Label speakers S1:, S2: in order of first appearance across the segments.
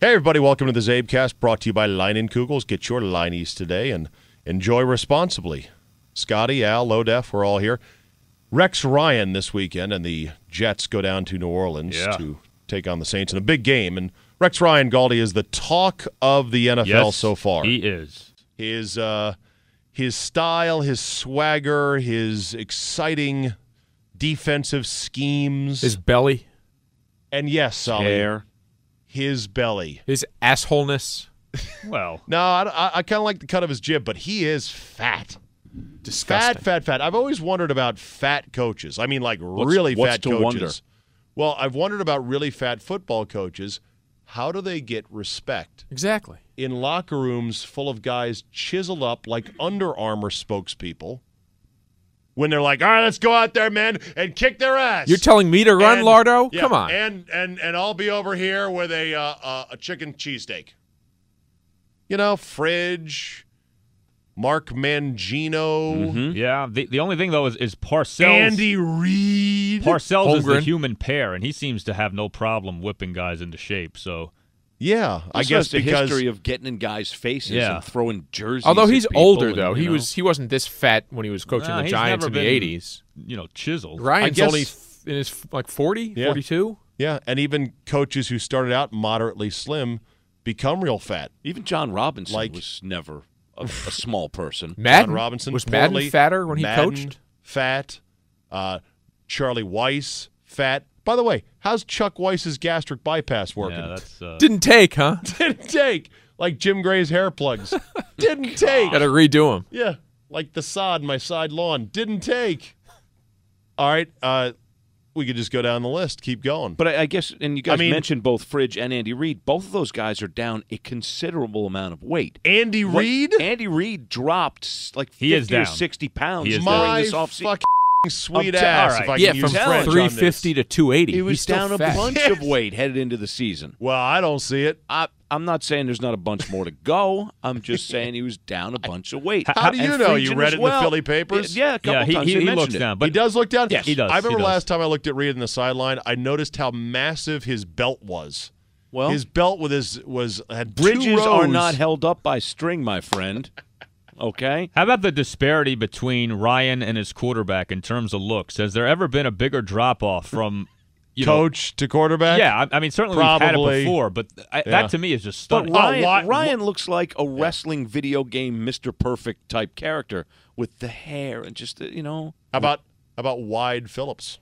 S1: Hey, everybody, welcome to the Czabecast, brought to you by Line & Kugels. Get your Lineys today and enjoy responsibly. Scotty, Al, Lodef, we're all here. Rex Ryan this weekend, and the Jets go down to New Orleans to take on the Saints in a big game. And Rex Ryan, Galdi, is the talk of the NFL so far.
S2: He is.
S1: His style, his swagger, his exciting defensive schemes.
S3: His belly.
S1: And yes, Solly,
S4: hair.
S1: His belly.
S3: His assholeness.
S2: Well.
S1: No, I kind of like the cut of his jib, but he is fat.
S3: Disgusting.
S1: Fat. I've always wondered about fat coaches. I mean, like
S4: What's
S1: fat
S4: to
S1: coaches.
S4: wonder?
S1: Well, I've wondered about really fat football coaches. How do they get respect
S3: Exactly.
S1: in locker rooms full of guys chiseled up like Under Armour spokespeople when they're like, all right, let's go out there, man, and kick their ass.
S3: You're telling me to run, Lardo?
S1: Yeah,
S3: Come on.
S1: And I'll be over here with a chicken cheesesteak. You know, Fridge, Mark Mangino,
S4: Mm-hmm.
S2: Yeah. The only thing, though, is Parcells.
S1: Andy Reid.
S2: Parcells is the
S3: Holmgren.
S2: human pair, and he seems to have no problem whipping guys into shape. So
S1: Yeah, I
S4: Also
S1: guess
S4: has a
S1: because
S4: history of getting in guys' faces
S2: Yeah.
S4: and throwing jerseys.
S3: Although
S4: at
S3: he's
S4: people
S3: older,
S4: and,
S3: though.
S4: you know.
S3: He wasn't this fat when he was coaching
S2: Nah,
S3: the
S2: he's
S3: Giants
S2: never
S3: in the
S2: been,
S3: 80s.
S2: chiseled.
S3: Ryan's
S1: guess-
S3: only in his 40,
S1: Yeah.
S3: 42.
S1: yeah, and even coaches who started out moderately slim become real fat.
S4: Even John Robinson
S1: Like-
S4: was never a small person.
S3: Madden?
S1: John Robinson
S3: Was
S1: portly,
S3: Madden fatter when he
S1: Madden,
S3: coached?
S1: Fat. Charlie Weiss, fat. By the way, how's Chuck Weiss's gastric bypass working?
S2: Yeah, that's
S3: Didn't take, huh?
S1: Didn't take. Like Jim Gray's hair plugs. Didn't take.
S3: Got to redo him.
S1: Yeah, like the sod in my side lawn. Didn't take. All right, we could just go down the list. Keep going.
S4: But I guess, and you guys
S1: mean-
S4: mentioned both Fridge and Andy Reid. Both of those guys are down a considerable amount of weight.
S1: Andy Reid?
S4: Andy Reid dropped like
S2: He
S4: 50
S2: is
S4: or
S2: down.
S4: 60 pounds
S2: He is
S4: during
S1: My
S4: this offseason.
S1: fucking sweet
S4: I'm
S1: ass,
S4: all right.
S1: if I
S3: Yeah,
S1: can
S3: from
S1: use French on
S3: 350
S1: this.
S3: to 280.
S4: He was
S3: He's still
S4: down a
S3: fat.
S4: bunch of weight headed into the season.
S1: Well, I don't see it.
S4: I'm not saying there's not a bunch more to go. I'm just saying he was down a bunch of weight.
S1: How do you
S4: And
S1: know?
S4: Friedgen
S1: You read
S4: as
S1: it in
S4: well.
S1: the Philly papers?
S4: Yeah, a couple
S2: yeah.
S4: times
S2: He
S4: mentioned
S2: looks
S4: it.
S2: down,
S1: He
S2: but
S1: does look down?
S4: Yes,
S2: he does.
S1: I remember
S2: he does.
S1: last time I looked at Reid in the sideline, I noticed how massive his belt was.
S4: Well,
S1: His belt with had 2
S4: bridges are
S1: rows.
S4: not held up by string, my friend. Okay?
S2: How about the disparity between Ryan and his quarterback in terms of looks? Has there ever been a bigger drop-off from
S1: coach to quarterback?
S2: Yeah, I mean, certainly we've had
S1: Probably.
S2: it before, but that to me is just
S4: But
S2: stunning.
S4: Ryan looks like a wrestling video game Mr. Perfect type character with the hair and just,
S1: How about Wide Phillips?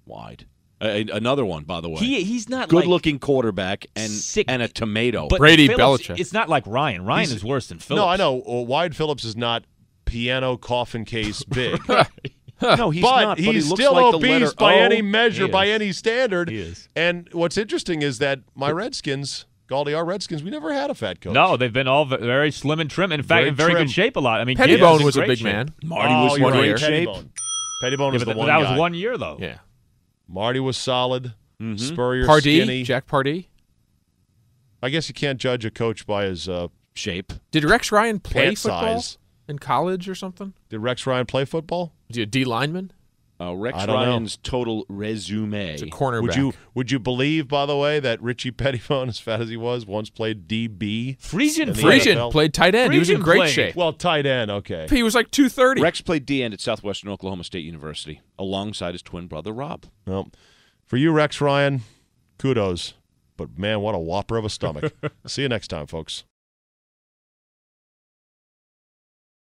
S4: wide. Another one, by the way.
S2: He's not
S4: Good-looking quarterback
S2: sick-
S4: and a tomato.
S2: But
S3: Brady
S2: Phillips,
S3: Belichick.
S2: It's not like Ryan. Ryan is worse than Phillips.
S1: No, I know. Wide Phillips is not piano coffin case big.
S4: no, he's
S1: but
S4: not. But
S1: he's
S4: he looks
S1: still
S4: like the
S1: obese
S4: letter
S1: by
S4: O.
S1: any measure,
S2: He
S1: by
S2: is.
S1: any standard.
S2: He is.
S1: And what's interesting is that my Redskins, Galdi, our Redskins, we never had a fat coach.
S2: No, they've been all very slim and trim. In fact,
S1: Very
S2: in very
S1: trim.
S2: good shape a lot. I mean,
S3: Pettibone
S2: Gibbs is
S3: was
S2: in
S3: a
S2: great
S3: big
S2: shape.
S3: man.
S4: Marty
S1: Oh,
S4: was
S1: you're
S4: in
S1: right.
S4: great shape.
S1: Pettibone
S2: Yeah,
S1: was
S2: but
S1: the one
S2: that
S1: guy.
S2: was 1 year, though.
S3: Yeah.
S1: Marty was solid. Spurrier,
S3: Pardee,
S1: skinny.
S3: Jack Pardee.
S1: I guess you can't judge a coach by his
S4: Shape.
S3: Did Rex Ryan play
S1: pant
S3: football
S1: size.
S3: in college or something?
S1: Did Rex Ryan play football?
S3: Was he a D lineman?
S4: Rex
S1: I don't know.
S4: Ryan's total resume.
S3: It's a cornerback.
S1: Would you believe, by the way, that Richie Pettibone, as fat as he was, once played DB?
S2: Friesian
S1: In the
S2: played.
S1: NFL.
S3: Friesian played tight end. He was in
S2: Friesian
S3: great
S2: played.
S3: shape.
S1: Well, tight end, okay.
S3: He was like 230.
S4: Rex played D-end at Southwestern Oklahoma State University alongside his twin brother, Rob.
S1: Well, for you, Rex Ryan, kudos. But, man, what a whopper of a stomach. See you next time, folks.